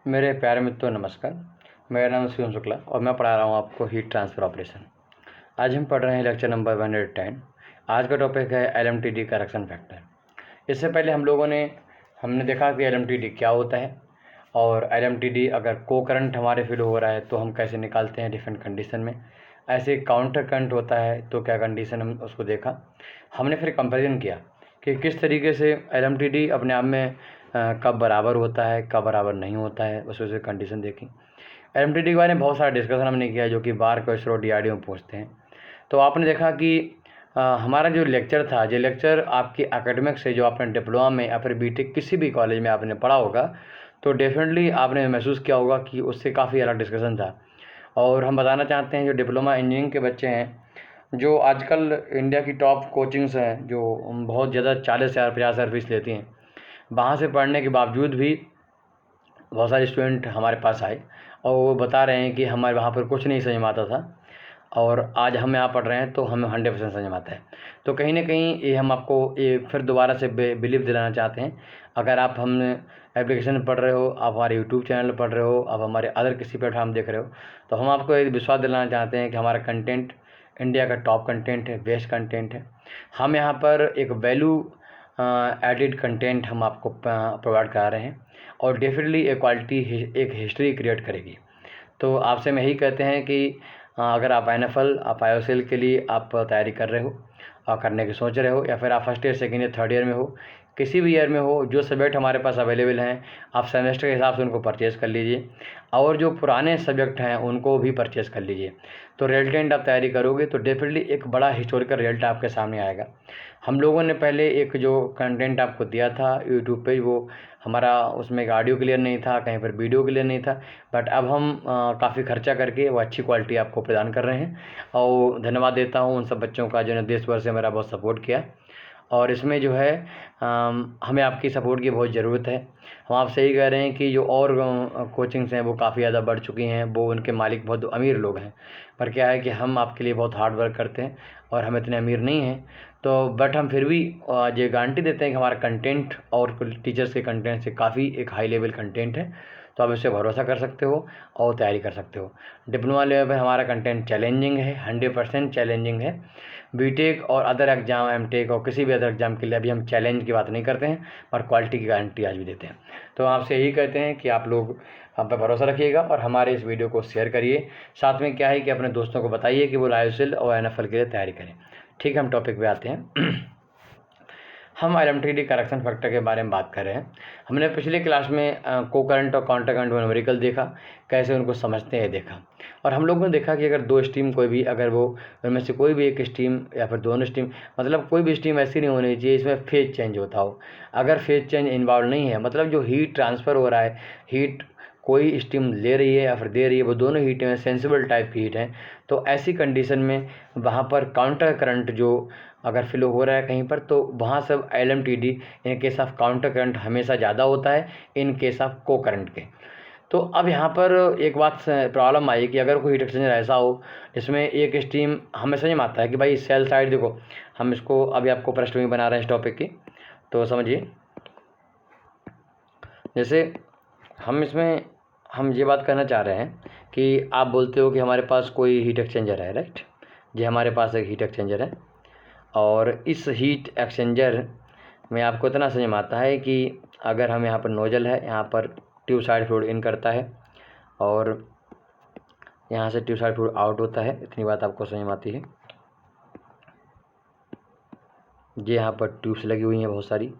मेरे प्यारे मित्रों नमस्कार। मेरा नाम शिवम शुक्ला और मैं पढ़ा रहा हूँ आपको हीट ट्रांसफ़र ऑपरेशन। आज हम पढ़ रहे हैं लेक्चर नंबर 110। आज का टॉपिक है एलएमटीडी करेक्शन फैक्टर। इससे पहले हमने देखा कि एलएमटीडी क्या होता है और एलएमटीडी अगर को करंट हमारे फ्लो हो रहा है तो हम कैसे निकालते हैं डिफरेंट कंडीशन में। ऐसे काउंटर करंट होता है तो क्या कंडीशन, हम उसको देखा। हमने फिर कंपेरिजन किया कि किस तरीके से एलएमटीडी अपने आप में कब बराबर होता है, कब बराबर नहीं होता है, उस वजह से कंडीशन देखी। एलएमटीडी के बारे में बहुत सारा डिस्कशन हमने किया जो कि बार क्वेश्चन और डीआरडीओ में पूछते हैं। तो आपने देखा कि हमारा जो लेक्चर था, जो लेक्चर आपकी एकेडमिक से जो आपने डिप्लोमा में या फिर बीटेक किसी भी कॉलेज में आपने पढ़ा होगा तो डेफिनेटली आपने महसूस किया होगा कि उससे काफ़ी अलग डिस्कशन था। और हम बताना चाहते हैं जो डिप्लोमा इंजीनियरिंग के बच्चे हैं, जो आजकल इंडिया की टॉप कोचिंग्स हैं जो बहुत ज़्यादा 40,000 50,000 फीस लेती हैं, वहाँ से पढ़ने के बावजूद भी बहुत सारे स्टूडेंट हमारे पास आए और वो बता रहे हैं कि हमारे वहाँ पर कुछ नहीं समझ में आता था और आज हम यहाँ पढ़ रहे हैं तो हमें 100% समझ में आता है। तो कहीं ना कहीं ये हम आपको ये फिर दोबारा से बिलीव दिलाना चाहते हैं। अगर आप हम एप्लीकेशन पढ़ रहे हो, आप हमारे यूट्यूब चैनल पढ़ रहे हो, आप हमारे अदर किसी प्लेटफॉर्म देख रहे हो, तो हम आपको एक विश्वास दिलाना चाहते हैं कि हमारा कंटेंट इंडिया का टॉप कंटेंट है, बेस्ट कंटेंट है। हम यहाँ पर एक वैल्यू एडिड कंटेंट हम आपको प्रोवाइड करा रहे हैं और डेफिनेटली एक क्वालिटी एक हिस्ट्री क्रिएट करेगी। तो आपसे हम यही कहते हैं कि अगर आप एनएफएल, आप आईओएसएल के लिए आप तैयारी कर रहे हो और करने की सोच रहे हो, या फिर आप first year, second year, third year में हो, किसी भी ईयर में हो, जो सब्जेक्ट हमारे पास अवेलेबल हैं आप सेमेस्टर के हिसाब से उनको परचेज़ कर लीजिए और जो पुराने सब्जेक्ट हैं उनको भी परचेज़ कर लीजिए। तो रिजल्टेंट आप तैयारी करोगे तो डेफिनेटली एक बड़ा हिस्टोरिकल रिजल्ट आपके सामने आएगा। हम लोगों ने पहले एक जो कंटेंट आपको दिया था यूट्यूब पे, वो हमारा उसमें एक ऑडियो क्लियर नहीं था, कहीं पर वीडियो क्लियर नहीं था, बट अब हम काफ़ी खर्चा करके वो अच्छी क्वालिटी आपको प्रदान कर रहे हैं और धन्यवाद देता हूँ उन सब बच्चों का जिन्होंने देश भर से मेरा बहुत सपोर्ट किया। और इसमें जो है हमें आपकी सपोर्ट की बहुत ज़रूरत है। हम आपसे यही कह रहे हैं कि जो और कोचिंग्स हैं वो काफ़ी ज़्यादा बढ़ चुकी हैं, वो उनके मालिक बहुत अमीर लोग हैं, पर क्या है कि हम आपके लिए बहुत हार्ड वर्क करते हैं और हम इतने अमीर नहीं हैं। तो बट हम फिर भी ये गारंटी देते हैं कि हमारा कंटेंट और टीचर्स के कंटेंट से काफ़ी एक हाई लेवल कंटेंट है, तो आप इस पर भरोसा कर सकते हो और तैयारी कर सकते हो। डिप्लोमा लेवल पर हमारा कंटेंट चैलेंजिंग है, 100% चैलेंजिंग है। बीटेक और अदर एग्ज़ाम, एमटेक और किसी भी अदर एग्ज़ाम के लिए अभी हम चैलेंज की बात नहीं करते हैं और क्वालिटी की गारंटी आज भी देते हैं। तो आपसे यही कहते हैं कि आप लोग हम पर भरोसा रखिएगा और हमारे इस वीडियो को शेयर करिए। साथ में क्या है कि अपने दोस्तों को बताइए कि वो आईओएसएल और एनएफएल के लिए तैयारी करें। ठीक है, हम टॉपिक पे आते हैं। हम एलएमटीडी करेक्शन फैक्टर के बारे में बात कर रहे हैं। हमने पिछले क्लास में को करंट और काउंटर करंट न्यूमेरिकल देखा, कैसे उनको समझते हैं देखा। और हम लोगों ने देखा कि अगर दो स्ट्रीम कोई भी, अगर वो उनमें से कोई भी एक स्ट्रीम या फिर दोनों स्ट्रीम, मतलब कोई भी स्ट्रीम ऐसी नहीं होनी चाहिए इसमें फेज चेंज होता हो। अगर फेज चेंज इन्वॉल्व नहीं है, मतलब जो हीट ट्रांसफ़र हो रहा है, हीट कोई स्टीम ले रही है या फिर दे रही है, वो दोनों हीट में सेंसिबल टाइप की हीट है, तो ऐसी कंडीशन में वहाँ पर काउंटर करंट जो अगर फ्लो हो रहा है कहीं पर, तो वहाँ सब LMTD in case of counter current हमेशा ज़्यादा होता है इन केस ऑफ को करंट के। तो अब यहाँ पर एक बात प्रॉब्लम आई कि अगर कोई हीट एक्सचेंजर ऐसा हो जिसमें एक स्टीम, हमें समझ में आता है कि भाई सेल साइड देखो, हम इसको अभी आपको पृष्ठभूमि बना रहे हैं इस टॉपिक की, तो समझिए। जैसे हम ये बात करना चाह रहे हैं कि आप बोलते हो कि हमारे पास कोई हीट एक्सचेंजर है, राइट। ये हमारे पास एक हीट एक्सचेंजर है और इस हीट एक्सचेंजर में आपको इतना समझ में आता है कि अगर हम यहाँ पर नोजल है, यहाँ पर ट्यूब साइड फ्लूइड इन करता है और यहाँ से ट्यूब साइड फ्लूइड आउट होता है, इतनी बात आपको समझ में आती है। ये यहाँ पर ट्यूब्स लगी हुई हैं बहुत सारी,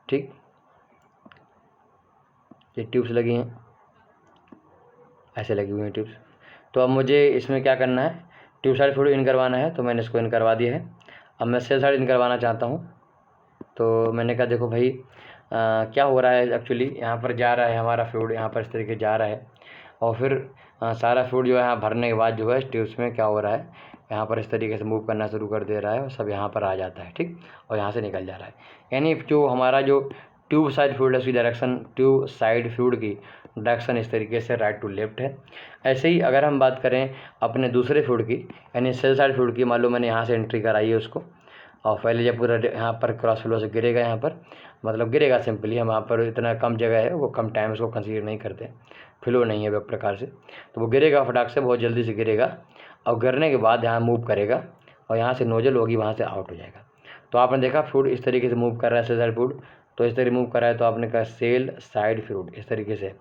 ठीक, ये ट्यूब्स लगी हैं, ऐसे लगी हुई हैं ट्यूब्स। तो अब मुझे इसमें क्या करना है, ट्यूब साइड फ्लूइड इन करवाना है, तो मैंने इसको इन करवा दिया है। अब मैं सेल साइड इन करवाना चाहता हूँ, तो मैंने कहा देखो भाई क्या हो रहा है, एक्चुअली यहाँ पर जा रहा है हमारा फ्लूइड, यहाँ पर इस तरीके जा रहा है और फिर सारा फ्लूइड जो है यहाँ भरने के बाद जो है ट्यूब्स में क्या हो रहा है, यहाँ पर इस तरीके से मूव करना शुरू कर दे रहा है और सब यहाँ पर आ जाता है, ठीक, और यहाँ से निकल जा रहा है। यानी जो हमारा जो ट्यूब साइड फ्लूइड है उसकी डायरेक्शन, ट्यूब साइड फ्लूइड की डायरेक्शन इस तरीके से राइट टू लेफ्ट है। ऐसे ही अगर हम बात करें अपने दूसरे फ्लूइड की, यानी सेल साइड फ्लूइड की, मान लो मैंने यहाँ से एंट्री कराई है उसको, और पहले जब पूरा यहाँ पर क्रॉस फ्लो से गिरेगा, यहाँ पर मतलब गिरेगा सिंपली, हम वहाँ पर इतना कम जगह है, वो कम टाइम उसको कंसीडर नहीं करते, फ्लो नहीं है एक प्रकार से, तो वो गिरेगा फटाक से, बहुत जल्दी से गिरेगा और गिरने के बाद यहाँ मूव करेगा और यहाँ से नोजल होगी, वहाँ से आउट हो जाएगा। तो आपने देखा फ्लूइड इस तरीके से मूव कर रहा है, सेल साइड फ्लूइड तो इस तरीके मूव कर रहा है, तो आपने कहा सेल साइड फ्लूइड इस तरीके से।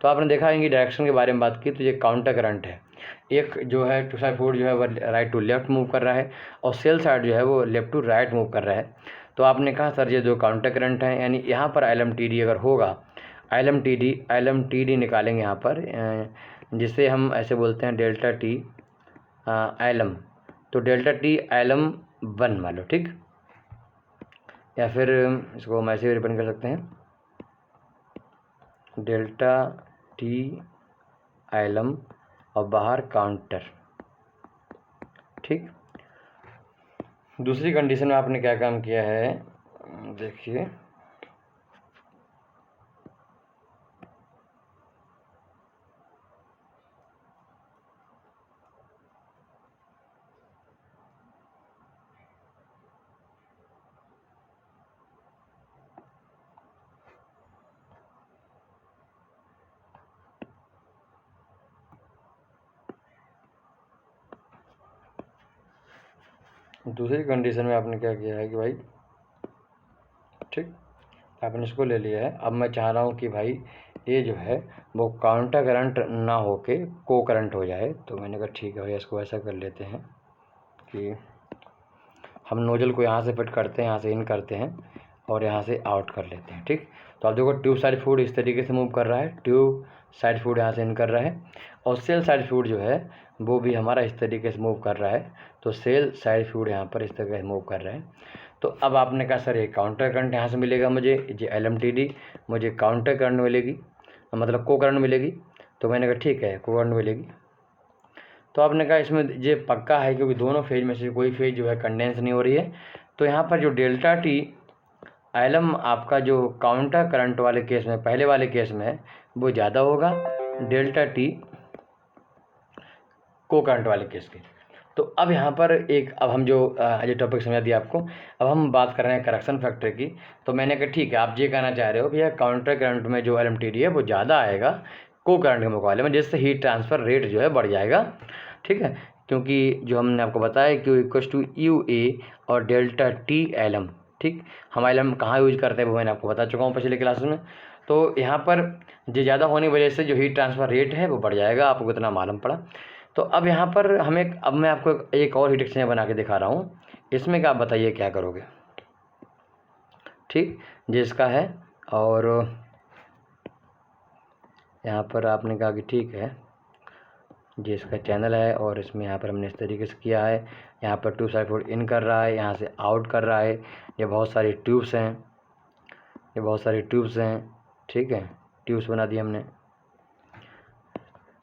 तो आपने देखा इनकी डायरेक्शन के बारे में बात की, तो ये काउंटर करंट है, एक जो है टू साइड फ्लूइड जो है वो राइट टू लेफ्ट मूव कर रहा है और सेल साइड जो है वो लेफ्ट टू राइट मूव कर रहा है। तो आपने कहा सर ये जो काउंटर करंट है, यानी यहाँ पर LMTD अगर होगा, LMTD निकालेंगे यहाँ पर, जिसे हम ऐसे बोलते हैं डेल्टा टी LM, तो डेल्टा टी LM 1 मान लो, ठीक, या फिर इसको हम ऐसे रिप्रेजेंट कर सकते हैं, डेल्टा टी LM और बाहर काउंटर, ठीक। दूसरी कंडीशन में आपने क्या काम किया है, देखिए दूसरी कंडीशन में आपने क्या किया है कि भाई, ठीक, आपने इसको ले लिया है। अब मैं चाह रहा हूँ कि भाई ये जो है वो काउंटर करंट ना होके को करंट हो जाए, तो मैंने कहा ठीक है भाई, इसको ऐसा कर लेते हैं कि हम नोजल को यहाँ से फिट करते हैं, यहाँ से इन करते हैं और यहाँ से आउट कर लेते हैं, ठीक। तो आप देखो ट्यूब साइड फ्लूइड इस तरीके से मूव कर रहा है, ट्यूब साइड फ्लूइड यहाँ से इन कर रहा है और सेल साइड फ्लूइड जो है वो भी हमारा इस तरीके से मूव कर रहा है, तो सेल साइड फ्लूइड यहाँ पर इस तरीके से मूव कर रहा है। तो अब आपने कहा सर ये काउंटर करंट यहाँ से मिलेगा मुझे, ये LMTD मुझे काउंटर करंट मिलेगी, मतलब को करंट मिलेगी, तो मैंने कहा ठीक है को करंट मिलेगी। तो आपने कहा इसमें ये पक्का है क्योंकि दोनों फेज में से कोई फेज जो है कंडेंस नहीं हो रही है, तो यहाँ पर जो डेल्टा टी LM आपका जो काउंटर करंट वाले केस में, पहले वाले केस में वो ज़्यादा होगा डेल्टा टी को करंट वाले केस के। तो अब यहाँ पर एक, अब हम जो ये टॉपिक समझा दिया आपको, अब हम बात कर रहे हैं करेक्शन फैक्टर की। तो मैंने कहा ठीक है, आप ये कहना चाह रहे हो भैया काउंटर करंट में जो LMTD है वो ज़्यादा आएगा को करंट के मुकाबले में, जिससे हीट ट्रांसफ़र रेट जो है बढ़ जाएगा, ठीक है, क्योंकि जो हमने आपको बताया Q इक्वल टू UA और डेल्टा टी LM, ठीक। हम LM कहाँ यूज करते हैं वो मैंने आपको बता चुका हूँ पिछले क्लास में। तो यहाँ पर जो ज़्यादा होने की वजह से जो हीट ट्रांसफ़र रेट है वो बढ़ जाएगा, आपको इतना मालूम पड़ा। तो अब यहाँ पर हमें, अब मैं आपको एक और हीट एक्सचेंजर बना के दिखा रहा हूँ, इसमें क्या आप बताइए क्या करोगे, ठीक, जिसका है, और यहाँ पर आपने कहा कि ठीक है ये इसका चैनल है और इसमें यहाँ पर हमने इस तरीके से किया है, यहाँ पर टू साइड फ्लूइड इन कर रहा है, यहाँ से आउट कर रहा है, ये बहुत सारी ट्यूब्स हैं, ये बहुत सारी ट्यूब्स हैं, ठीक है, ट्यूब्स बना दी हमने।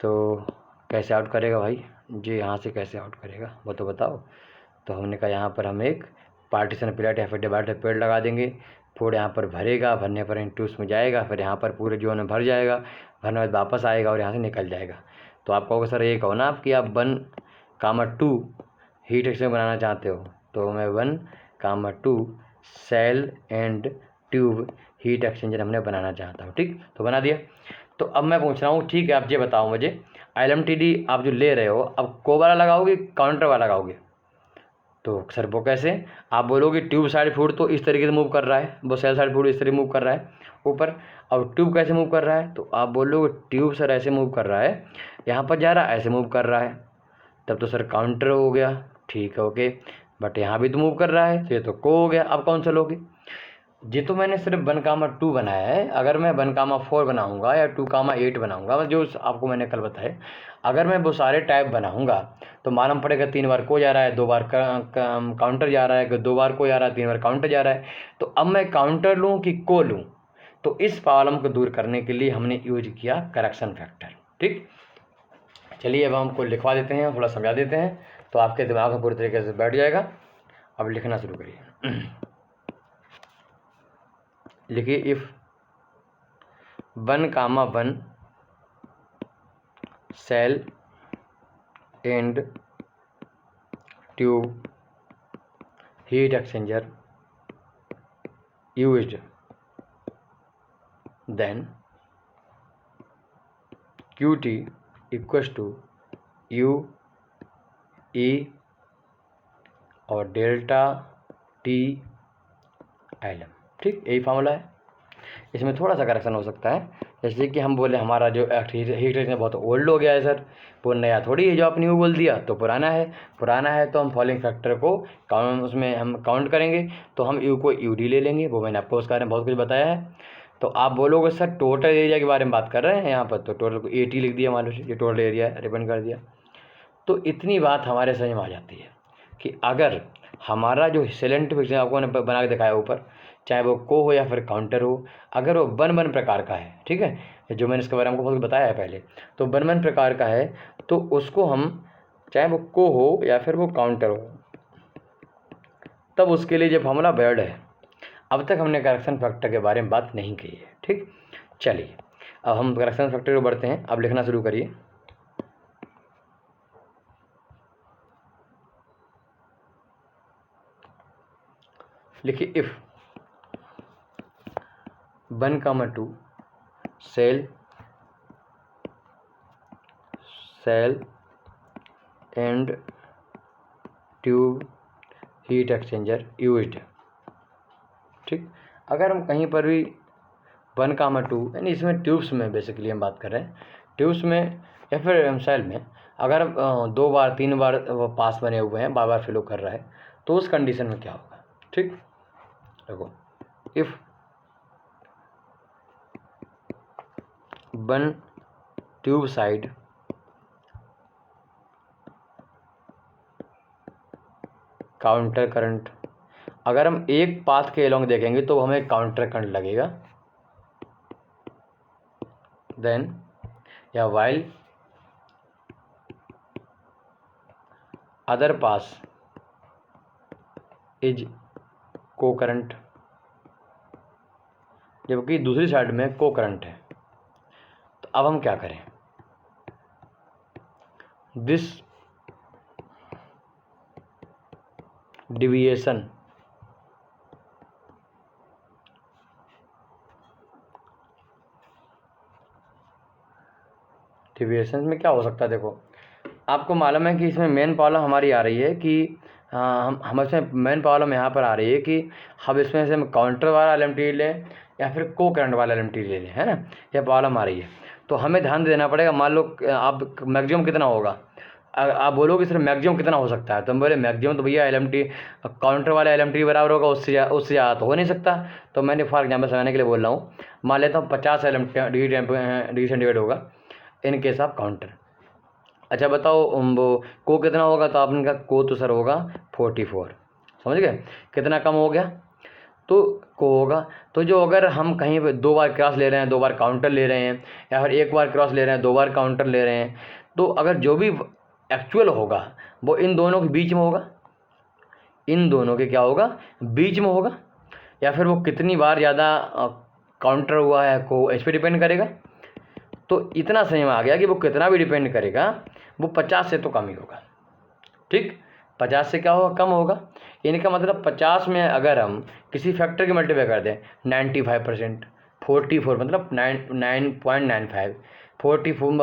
तो कैसे आउट करेगा भाई जी, यहाँ से कैसे आउट करेगा वो तो बताओ। तो हमने कहा यहाँ पर हम एक पार्टीशन प्लेट या फिर डिवाइडर प्लेट लगा देंगे, फूड यहाँ पर भरेगा, भरने पर इन ट्यूब्स में जाएगा, फिर यहाँ पर पूरे जोन में भर जाएगा, भरने बाद वापस आएगा और यहाँ से निकल जाएगा। तो आप कहोगे सर ये कहो ना आप कि आप 1,2 हीट एक्सचेंजर बनाना चाहते हो, तो मैं 1,2 shell and tube heat exchanger हमने बनाना चाहता हूँ, ठीक, तो बना दिया। तो अब मैं पूछ रहा हूँ ठीक है, आप ये बताओ मुझे LMTD आप जो ले रहे हो अब को वाला लगाओगे काउंटर वाला लगाओगे, तो सर वो कैसे, आप बोलोगे ट्यूब साइड फ्लूइड तो इस तरीके से मूव कर रहा है, वो सेल साइड फ्लूइड इस तरीके मूव कर रहा है ऊपर, अब ट्यूब कैसे मूव कर रहा है, तो आप बोलोगे ट्यूब सर ऐसे मूव कर रहा है, यहाँ पर जा रहा है ऐसे मूव कर रहा है, तब तो सर काउंटर हो गया, ठीक है ओके, बट यहाँ भी तो मूव कर रहा है, तो ये तो को हो गया। अब कौन सा लोगे, ये तो मैंने सिर्फ 1,2 बनाया है, अगर मैं 1,4 बनाऊंगा या 2,8 बनाऊंगा, जो आपको मैंने कल बताया, अगर मैं वो सारे टाइप बनाऊंगा तो मालूम पड़ेगा 3 बार को जा रहा है, 2 बार काउंटर जा रहा है, 2 बार को जा रहा है, 3 बार काउंटर जा रहा है। तो अब मैं काउंटर लूँ कि को लूँ, तो इस प्रॉब्लम को दूर करने के लिए हमने यूज किया करेक्शन फैक्टर, ठीक। चलिए अब हमको लिखवा देते हैं, थोड़ा समझा देते हैं, तो आपके दिमाग में पूरी तरीके से बैठ जाएगा। अब लिखना शुरू करिए। लिखिए if 1,1 shell and tube heat exchanger used, then QT equals to U E और डेल्टा टी एल एम। ठीक, यही फॉर्मूला है। इसमें थोड़ा सा करेक्शन हो सकता है, जैसे कि हम बोले हमारा जो हीट एक्सचेंजर बहुत ओल्ड हो गया है सर, वो नया थोड़ी है जो आपने न्यू बोल दिया, तो पुराना है। पुराना है तो हम फॉलोइंग फैक्टर को उसमें हम काउंट करेंगे, तो हम यू को यू डी ले लेंगे। वो मैंने आपको उसके बारे में बहुत कुछ बताया है। तो आप बोलोगे सर टोटल एरिया के बारे में बात कर रहे हैं यहाँ पर, तो टोटल को 80 लिख दिया, मान लो ये टोटल एरिया रिबन कर दिया। तो इतनी बात हमारे समझ में आ जाती है कि अगर हमारा जो सेलेंट फिक्शन आपको बना के दिखाया ऊपर, चाहे वो को हो या फिर काउंटर हो, अगर वो वन प्रकार का है, ठीक है, जो मैंने इसके बारे में आपको बहुत बताया है पहले, तो वन प्रकार का है, तो उसको हम चाहे वो को हो या फिर वो काउंटर हो, तब उसके लिए जो फॉर्मूला वर्ड है। अब तक हमने करेक्शन फैक्टर के बारे में बात नहीं की है। ठीक, चलिए अब हम करेक्शन फैक्टर को बढ़ते हैं। अब लिखना शुरू करिए। लिखिए if 1,2 shell and tube heat exchanger used. ठीक, अगर हम कहीं पर भी 1,2 यानी इसमें ट्यूब्स में बेसिकली हम बात कर रहे हैं, ट्यूब्स में या फिर सेल में अगर 2 बार 3 बार वो पास बने हुए हैं, बार बार फ्लो कर रहा है, तो उस कंडीशन में क्या होगा। ठीक, देखो if 1 tube side counter current, अगर हम एक पाथ के अलोंग देखेंगे तो हमें काउंटर करंट लगेगा। देन या वाइल अदर पास इज को करंट, जबकि दूसरी साइड में को करंट है। तो अब हम क्या करें, दिस डिविएशन में क्या हो सकता है। देखो आपको मालूम है कि इसमें मेन प्रॉब्लम हमारी आ रही है कि हम इसमें मेन प्रॉब्लम यहाँ पर आ रही है कि हम इसमें से हम काउंटर वाला एलएमटी लें या फिर को करंट वाला एलएमटी ले लें, है ना, यह प्रॉब्लम आ रही है। तो हमें ध्यान देना पड़ेगा। मान लो आप मैक्सिमम कितना होगा, आप बोलोगे सर मैक्सिमम कितना हो सकता है, तो हम बोले मैक्सिमम तो भैया एलएमटी काउंटर वाला एलएमटी बराबर होगा, उससे ज़्यादा तो हो नहीं सकता। तो मैंने फॉर एग्जाम्पल समझाने के लिए बोल रहा हूँ, मान लेता हूँ 50 डिग्री सेंटीग्रेड होगा इन केस ऑफ काउंटर। अच्छा बताओ वो को कितना होगा, तो आपने कहा को तो सर होगा 44, समझ गए, कितना कम हो गया, तो को होगा। तो जो अगर हम कहीं पे 2 बार क्रॉस ले रहे हैं, 2 बार काउंटर ले रहे हैं, या फिर 1 बार क्रॉस ले रहे हैं, 2 बार काउंटर ले रहे हैं, तो अगर जो भी एक्चुअल होगा वो इन दोनों के बीच में होगा, इन दोनों के क्या होगा, बीच में होगा, या फिर वो कितनी बार ज़्यादा काउंटर हुआ है को इस पर डिपेंड करेगा। तो इतना समझ में आ गया कि वो कितना भी डिपेंड करेगा, वो 50 से तो कम ही होगा। ठीक, 50 से क्या होगा, कम होगा। इनका मतलब 50 में अगर हम किसी फैक्टर की मल्टीप्लाई कर दें 95%, 44 मतलब 9.95, 44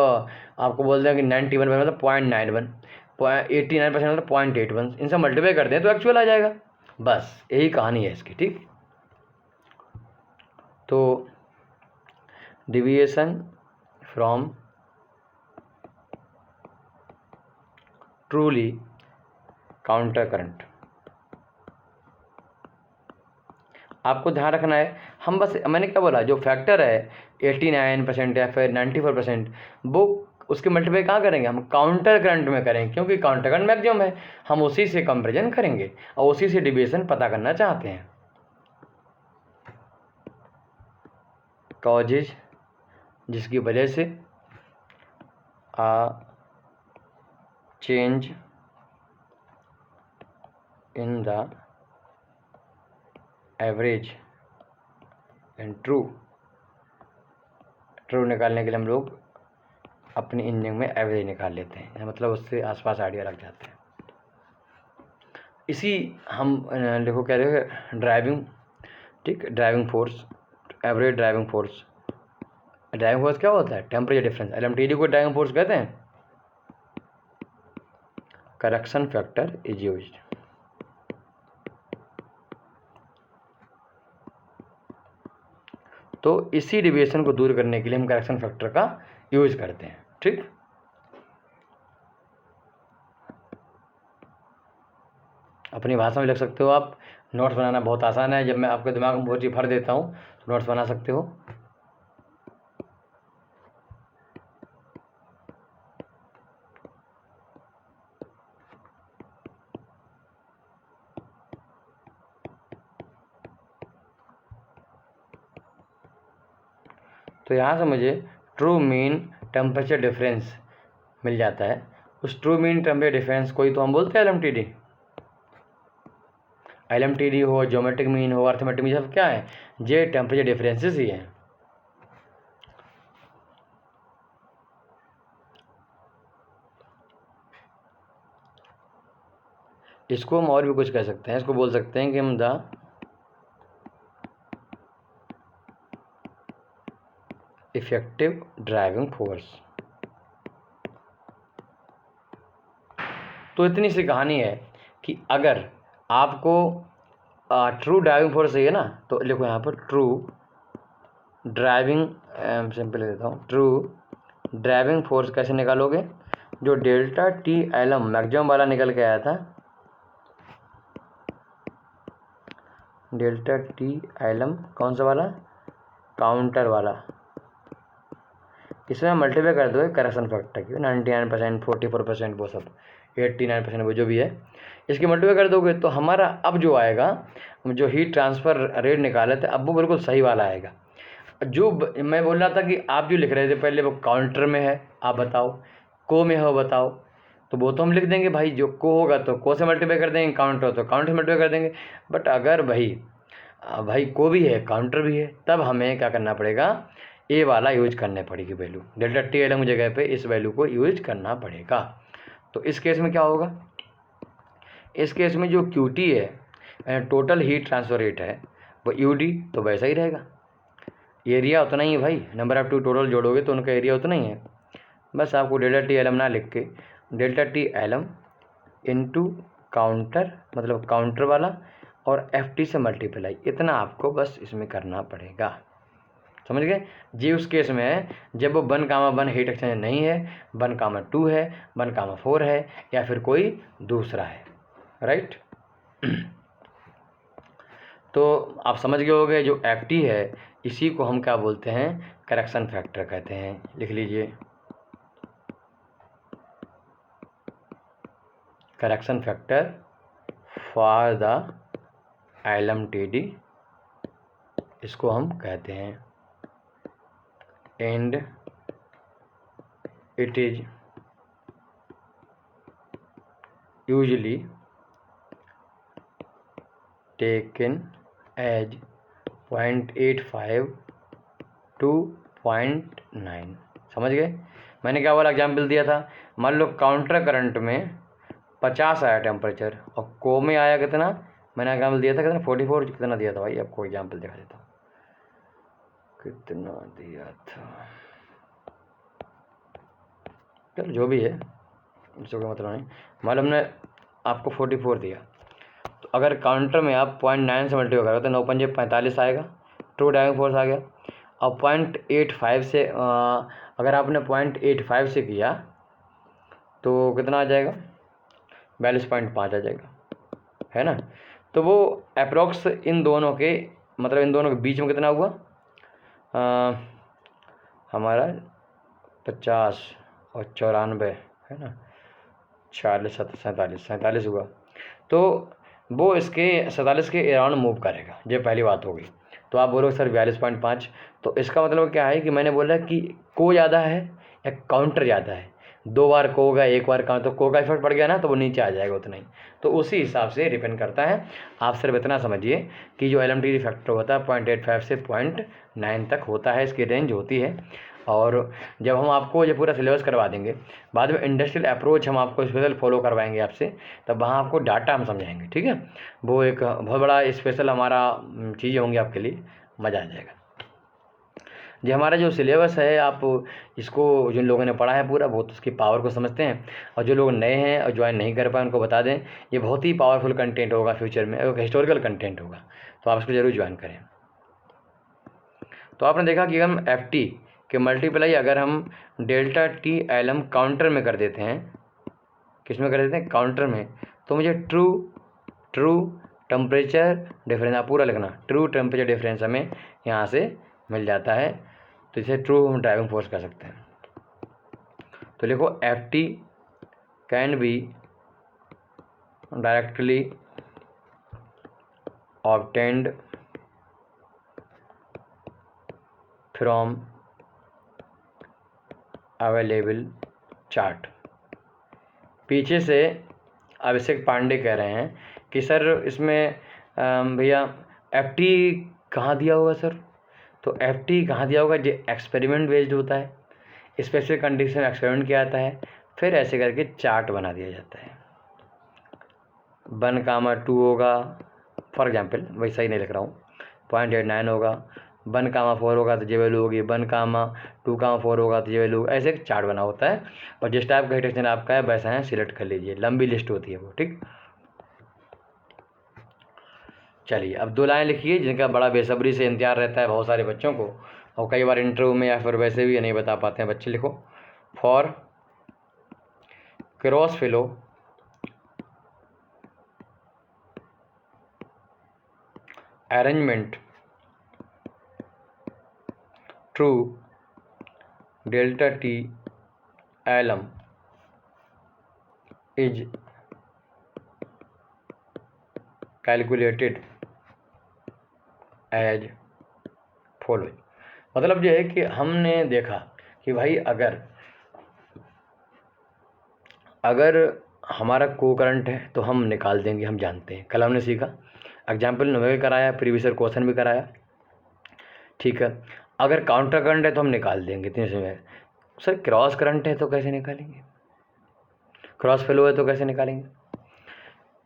आपको बोल दें कि 91 मतलब 0.91, 89% मतलब 0.81, इनसे मल्टीप्लाई कर दें तो एक्चुअल आ जाएगा। बस यही कहानी है इसकी। ठीक, तो deviation from truly counter current आपको ध्यान रखना है। हम बस मैंने क्या बोला, जो फैक्टर है 89% या फिर 94%, वो उसके मल्टीप्लाई कहाँ करेंगे, हम काउंटर करंट में करेंगे, क्योंकि काउंटर करंट मैक्सिमम है, हम उसी से कंपेरिजन करेंगे और उसी से डिविएशन पता करना चाहते हैं। कॉजेज जिसकी वजह से change in the average and true निकालने के लिए हम लोग अपनी इंजन में एवरेज निकाल लेते हैं, मतलब उससे आसपास आइडिया रख जाते हैं। इसी हम देखो कह रहे हैं ड्राइविंग, ठीक, driving force, average driving force क्या होता है? Temperature difference. LMTD को ड्राइविंग फोर्स कहते हैं। Correction factor is used. तो इसी डिविएशन को दूर करने के लिए हम करेक्शन फैक्टर का यूज करते हैं, ठीक। अपनी भाषा में लिख सकते हो आप। नोट्स बनाना बहुत आसान है, जब मैं आपके दिमाग में बहुत चीज़ भर देता हूँ तो नोट्स बना सकते हो। तो यहाँ से मुझे ट्रू मीन टेम्परेचर डिफरेंस मिल जाता है। उस ट्रू मीन टेम्परेचर डिफरेंस को ही तो हम बोलते हैं LMTD। LMTD हो, ज्योमेट्रिक मीन हो, अर्थमेटिक मीन, सब क्या है? ये टेम्परेचर डिफरेंसेस ही हैं। इसको हम और भी कुछ कह सकते हैं। इसको बोल सकते हैं कि हम द इफेक्टिव ड्राइविंग फोर्स। तो इतनी सी कहानी है कि अगर आपको ट्रू ड्राइविंग फोर्स चाहिए ना, तो लिखो यहाँ पर ट्रू ड्राइविंग, सिंपल देता हूँ, ट्रू ड्राइविंग फोर्स कैसे निकालोगे? जो डेल्टा टी एलम मैक्सिमम वाला निकल के आया था, डेल्टा टी एलम कौन सा वाला? काउंटर वाला। इसमें मल्टीप्लाई कर दो करेक्शन फैक्टर की, 99%, 44%, वो सब 89%, वो जो भी है, इसकी मल्टीप्लाई कर दोगे तो हमारा अब जो आएगा, जो हीट ट्रांसफ़र रेट निकाले थे, अब वो बिल्कुल सही वाला आएगा। जो मैं बोल रहा था कि आप जो लिख रहे थे पहले, वो काउंटर में है, आप बताओ, को में हो बताओ, तो वो तो हम लिख देंगे भाई, जो को होगा तो को से मल्टीप्लाई कर देंगे, काउंटर हो तो काउंटर से मल्टीप्लाई कर देंगे। बट अगर भाई को भी है, काउंटर भी है, तब हमें क्या करना पड़ेगा? ए वाला यूज करने पड़ेगी वैल्यू, डेल्टा टी एलम जगह पे इस वैल्यू को यूज करना पड़ेगा। तो इस केस में क्या होगा? इस केस में जो QT है, टोटल हीट ट्रांसफर रेट है, वो UD तो वैसा ही रहेगा। एरिया उतना ही है भाई, नंबर ऑफ टू टोटल जोड़ोगे तो उनका एरिया उतना ही है। बस आपको डेल्टा टी एलम ना लिख के delta T L M into counter, मतलब काउंटर वाला, और FT से मल्टीप्लाई, इतना आपको बस इसमें करना पड़ेगा। समझ गए जी? उस केस में है जब वो 1, 1 हीट एक्सचेंजर नहीं है, 1, 2 है, 1, 4 है, या फिर कोई दूसरा है, राइट। तो आप समझ गए होंगे, जो FT है इसी को हम क्या बोलते हैं? करेक्शन फैक्टर कहते हैं। लिख लीजिए, correction factor for the LMTD, इसको हम कहते हैं, and it is usually taken as 0.85 to 0.9। समझ गए? मैंने क्या वाला एग्जाम्पल दिया था? मान लो काउंटर करंट में 50 आया टेम्परेचर, और को में आया कितना? मैंने एग्जाम्पल दिया था कितना? 44। कितना दिया था भाई? आपको एग्जाम्पल दिखा देता हूँ, कितना दिया था। चलो जो भी है, इसको कोई मतलब नहीं। मान लो हमने आपको 44 दिया, तो अगर काउंटर में आप 0.9 से मल्टीप्लाई करोगे तो 9 45 आएगा, ट्रू ड्राइविंग फोर्स आ गया। और 0.85 से अगर आपने 0.85 से किया तो कितना आ जाएगा? 42.5 आ जाएगा, है ना। तो वो अप्रोक्स इन दोनों के, मतलब इन दोनों के बीच में कितना हुआ? हमारा 50 और 94, है ना, 46, 47 हुआ। तो वो इसके 47 के अराउंड मूव करेगा, ये पहली बात होगी। तो आप बोलोगे सर 42.5, तो इसका मतलब क्या है कि मैंने बोला कि को ज़्यादा है या काउंटर ज़्यादा है। 2 बार को होगा, 1 बार काउंटर, तो को का इफेक्ट पड़ गया ना, तो वो नीचे आ जाएगा उतना ही। तो उसी हिसाब से डिपेंड करता है। आप सिर्फ इतना समझिए कि जो LMTD फैक्टर होता है 0.85 से 0.9 तक होता है, इसकी रेंज होती है। और जब हम आपको ये पूरा सिलेबस करवा देंगे, बाद में इंडस्ट्रियल अप्रोच हम आपको स्पेशल फॉलो करवाएंगे आपसे, तब वहाँ आपको डाटा हम समझाएंगे, ठीक है। वो एक बहुत बड़ा स्पेशल हमारा चीज़ें होंगी आपके लिए, मज़ा आ जाएगा। ये हमारा जो सिलेबस है, आप इसको जिन लोगों ने पढ़ा है पूरा, बहुत उसकी पावर को समझते हैं, और जो लोग नए हैं और ज्वाइन नहीं कर पाए उनको बता दें, ये बहुत ही पावरफुल कंटेंट होगा फ्यूचर में, एक हिस्टोरिकल कंटेंट होगा, तो आप इसको ज़रूर ज्वाइन करें। तो आपने देखा कि हम एफ टी के मल्टीप्लाई अगर हम delta T L M counter में कर देते हैं, किस में कर देते हैं, काउंटर में, तो मुझे ट्रू टेम्परेचर डिफरेंस, आप पूरा लिखना, ट्रू टेम्परेचर डिफरेंस हमें यहाँ से मिल जाता है, तो इसे ट्रू हम ड्राइविंग फोर्स कर सकते हैं। तो लिखो F T can be directly obtained from available chart. पीछे से अभिषेक पांडे कह रहे हैं कि सर इसमें भैया एफ टी कहाँ दिया होगा सर, तो एफ टी कहाँ दिया होगा, जो एक्सपेरिमेंट बेस्ड होता है, स्पेसिफिक कंडीशन में एक्सपेरिमेंट किया जाता है, फिर ऐसे करके चार्ट बना दिया जाता है। 1,2 होगा फॉर एग्जांपल, वही सही नहीं लिख रहा हूँ, 0.89 होगा, 1,4 होगा तो ये वैल्यू होगी, 1,2,4 होगा तो ये वैल्यू, ऐसे एक चार्ट बना होता है, और जिस टाइप का हीट एक्सचेंजर आपका है वैसा है, सिलेक्ट कर लीजिए, लंबी लिस्ट होती है वो, ठीक। चलिए अब 2 लाइन लिखिए जिनका बड़ा बेसब्री से इंतजार रहता है बहुत सारे बच्चों को, और कई बार इंटरव्यू में या फिर वैसे भी नहीं बता पाते हैं बच्चे। लिखो, for cross flow arrangement true delta T L M is calculated as follow. मतलब ये है कि हमने देखा कि भाई अगर हमारा को करंट है तो हम निकाल देंगे, हम जानते हैं, कल हमने सीखा, एग्जाम्पल नंबर कराया, प्रीवियस क्वेश्चन भी कराया, ठीक है। अगर काउंटर करंट है तो हम निकाल देंगे, इतने समय। सर क्रॉस करंट है तो कैसे निकालेंगे, क्रॉस फ्लो है तो कैसे निकालेंगे,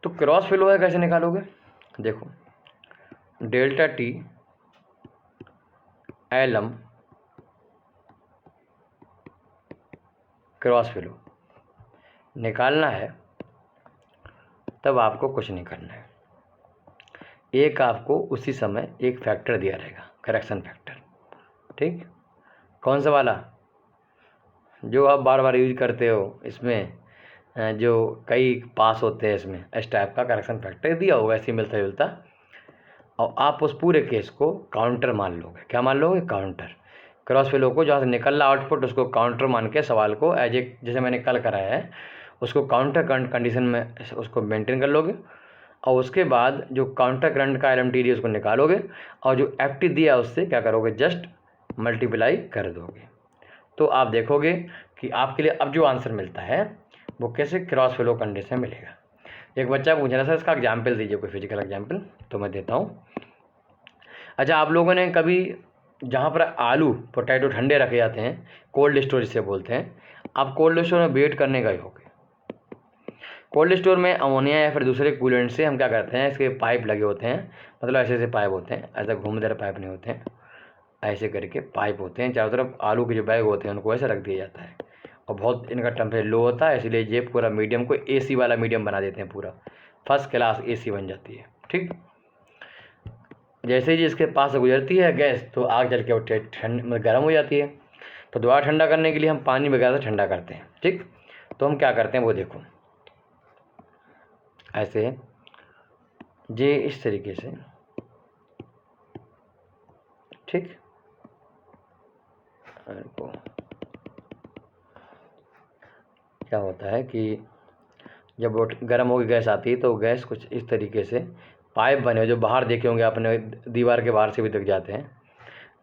तो क्रॉस फ्लो है कैसे निकालोगे, देखो delta T L M cross flow निकालना है, तब आपको कुछ नहीं करना है, एक आपको उसी समय एक फैक्टर दिया रहेगा, करेक्शन फैक्टर, ठीक। कौन सा वाला, जो आप बार बार यूज करते हो, इसमें जो कई पास होते हैं, इसमें इस टाइप का करेक्शन फैक्टर दिया होगा, ऐसे मिलता जुलता, और आप उस पूरे केस को काउंटर मान लोगे। क्या मान लोगे, काउंटर। क्रॉस फ्लो को जहाँ से निकल रहा आउटपुट उसको काउंटर मान के सवाल को एज ए, जैसे मैंने कल कराया है, उसको काउंटर करंट कंडीशन में उसको मेंटेन कर लोगे, और उसके बाद जो काउंटर करंट का LMTD उसको निकालोगे, और जो FT दिया उससे क्या करोगे, जस्ट मल्टीप्लाई कर दोगे। तो आप देखोगे कि आपके लिए अब जो आंसर मिलता है वो कैसे क्रॉस फ्लो कंडीशन मिलेगा। एक बच्चा पूछ रहा था, इसका एग्जाम्पल दीजिए, कोई फिजिकल एग्जाम्पल, तो मैं देता हूँ। अच्छा, आप लोगों ने कभी जहाँ पर आलू पोटैटो ठंडे रखे जाते हैं, कोल्ड स्टोरेज से बोलते हैं, आप कोल्ड स्टोर में वेट करने गए होगे। कोल्ड स्टोर में अमोनिया या फिर दूसरे कूलेंट से हम क्या करते हैं, इसके पाइप लगे होते हैं, मतलब ऐसे ऐसे पाइप होते हैं, ऐसा घूमदार पाइप नहीं होते हैं, ऐसे करके पाइप होते हैं, चारों तरफ आलू के जो बैग होते हैं उनको ऐसे रख दिया जाता है, और बहुत इनका टेम्परेचर लो होता है, इसलिए ये पूरा मीडियम को AC वाला मीडियम बना देते हैं, पूरा फर्स्ट क्लास AC बन जाती है, ठीक। जैसे ही इसके पास से गुजरती है गैस, तो आग जल के ठंड गर्म हो जाती है, तो दोबारा ठंडा करने के लिए हम पानी वगैरह से ठंडा करते हैं, ठीक। तो हम क्या करते हैं वो देखो, ऐसे ये इस तरीके से, ठीक। क्या होता है कि जब वो गर्म होगी गैस आती है, तो गैस कुछ इस तरीके से पाइप बने हो, जो बाहर देखे होंगे आपने, दीवार के बाहर से भी दिख जाते हैं,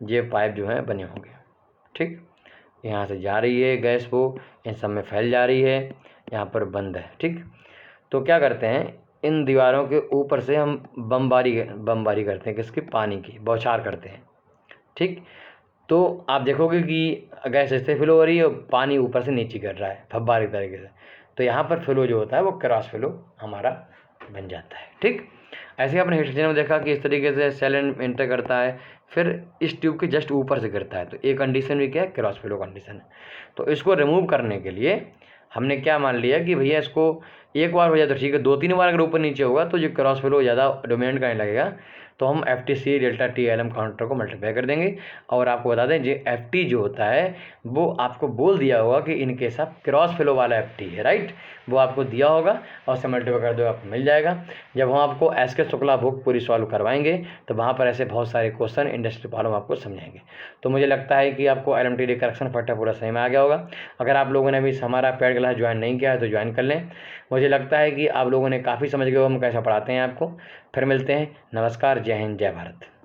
ये पाइप जो हैं बने होंगे, ठीक। यहाँ से जा रही है गैस, वो इन सब में फैल जा रही है, यहाँ पर बंद है, ठीक। तो क्या करते हैं, इन दीवारों के ऊपर से हम बमबारी करते हैं, किसकी, पानी की बौछार करते हैं, ठीक। तो आप देखोगे कि गैस ऐसे फ्लो हो रही है और पानी ऊपर से नीचे गिर रहा है फव्वारे तरीके से, तो यहाँ पर फ्लो जो होता है वो क्रॉस फ्लो हमारा बन जाता है। ठीक, ऐसे ही आपने हीट एक्सचेंजर में देखा कि इस तरीके से सेल एंटर करता है, फिर इस ट्यूब के जस्ट ऊपर से गिरता है, तो ये कंडीशन भी क्या है, क्रॉस फ्लो कंडीशन है। तो इसको रिमूव करने के लिए हमने क्या मान लिया कि भैया इसको एक बार हो जाए तो ठीक है, 2-3 बार अगर ऊपर नीचे होगा तो जो क्रॉस फ्लो ज़्यादा डोमिनेट करने लगेगा, तो हम FTC delta T L M counter को मल्टीप्लाई कर देंगे। और आपको बता दें, जो FT जो होता है वो आपको बोल दिया होगा कि in case of cross flow वाला FT है, राइट, वो आपको दिया होगा और से मल्टीप्लाई कर दो आपको मिल जाएगा। जब हम आपको SK शुक्ला बुक पूरी सॉल्व करवाएंगे तो वहाँ पर ऐसे बहुत सारे क्वेश्चन इंडस्ट्री प्रॉब्लम आपको समझाएंगे। तो मुझे लगता है कि आपको LMTD करेक्शन फैक्टर पूरा सही में आ गया होगा। अगर आप लोगों ने अभी हमारा पेड क्लास ज्वाइन नहीं किया है तो ज्वाइन कर लें। मुझे लगता है कि आप लोगों ने काफ़ी समझ गए हो हम कैसा पढ़ाते हैं आपको। फिर मिलते हैं। नमस्कार, जय हिंद, जय भारत।